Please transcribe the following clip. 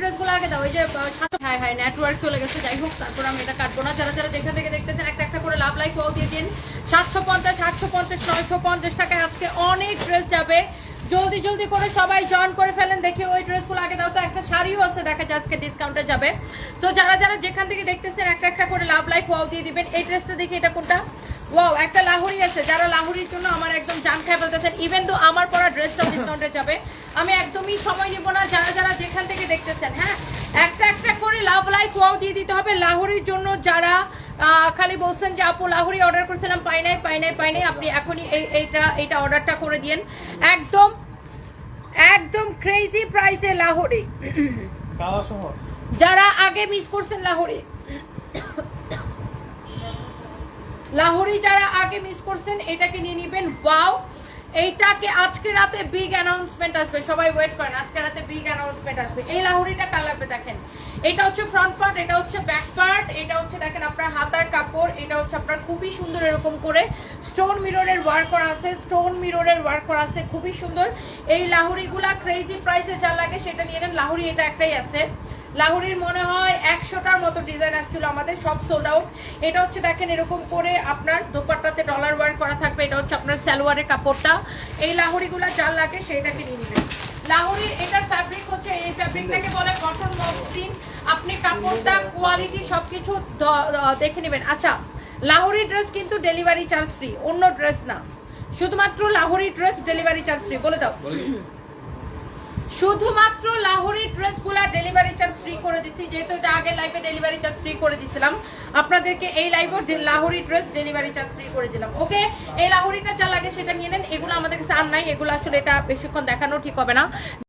ড্রেসগুলো আগে দাও। ওই যে হ্যাঁ হ্যাঁ নেটওয়ার্ক চলে গেছে, যাই হোক তারপর আমি এটা কাটবো না। যারা যারা যেখান থেকে দেখতেছেন একটা একটা করে লাভ লাইক ওয়াও দিয়ে দিন। 750, 850, 950 টাকায় আজকে অনেক ড্রেস যাবে। জলদি জলদি করে সবাই জয়েন করে ফেলেন। দেখি ওই ড্রেসগুলো আগে দাও তো। একটা শাড়িও আছে দেখা যায় আজকে ডিসকাউন্টে যাবে। সো যারা যারা যেখান থেকে দেখতেছেন একটা একটা করে লাভ লাইক ওয়াও দিয়ে দিবেন। এই ড্রেসটা দেখি, এটা কোনটা? ওয়াও, একটা লাহোরি আছে। যারা লাহোরির জন্য আমার একদম জান খেয়ে ফেলতেছেন, ইভেন তো আমার পরা ড্রেসটাও ডিসকাউন্টে যাবে। আমি একদমই সময় নিব না। যারা যারা যেখান থেকে দেখতেছেন, হ্যাঁ একটা একটা করে লাভ লাইক ওয়াও দিয়ে দিতে হবে লাহোরির জন্য। যারা খালি বলছেন যে আপু লাহোরি অর্ডার করছিলাম পাই নাই, আপনি এখনই এইটা অর্ডারটা করে দিন। একদম একদম ক্রেজি প্রাইসে লাহোরি। যারা আগে মিস করছেন লাহোরি যারা আগে মিস করছেন এটাকে নিয়ে নিবেন। ওয়াও, এইটাকে আজকে রাতে বিগ অ্যানাউন্সমেন্ট আসবে, সবাই ওয়েট করেন। আজকে রাতে বিগ অ্যানাউন্সমেন্ট আসবে। এই লাহোরিটা কার লাগবে দেখেন। এটা হচ্ছে ফ্রন্ট পার্ট, এটা হচ্ছে ব্যাক পার্ট, এটা হচ্ছে দেখেন আপনার হাতার কাপড়, এটা হচ্ছে আপনার খুবই সুন্দর এরকম করে স্টোন মিররের ওয়ার্ক করা আছে, খুবই সুন্দর। এই লাহোরিগুলা ক্রেজি প্রাইসে যা লাগে সেটা নিয়ে নেন। লাহোরি এটা একটাই আছে। লাহোরির মনে হয় 100টার মতো ডিজাইন আসছিল, আমাদের সব সোল্ড আউট। এটা হচ্ছে দেখেন এরকম করে আপনার দোপাট্টাতে ডলার ওয়ার্ক করা থাকবে। এটা হচ্ছে আপনার সালোয়ারের কাপড়টা। এই লাহোরিগুলা যা লাগে সেটাকে নিয়ে নেবেন। লাহোরির এটার ফ্যাব্রিক হচ্ছে, এই ফ্যাব্রিকটাকে বলে কটন মসলিন। আপনি কাপড়টা কোয়ালিটি সবকিছু দেখে নেবেন। আচ্ছা, লাহোরি ড্রেস কিন্তু ডেলিভারি চার্জ ফ্রি, অন্য ড্রেস না, শুধুমাত্র Lahori dress delivery charge free. বলে দাও, শুধুমাত্র লাহোরি ড্রেসগুলা ডেলিভারি চার্জ ফ্রি করে দিছি, যেহেতু এটা আগে লাইভে ডেলিভারি চার্জ ফ্রি করে দিছিলাম আপনাদেরকে। এই লাইভে Lahori dress delivery charge free করে দিলাম। ওকে, এই লাহোরিটা যা লাগে সেটা নিয়ে নেন। এগুলো আমাদের কাছে আর নাই, এগুলো আসলে এটা বেশিক্ষণ দেখানো ঠিক হবে না।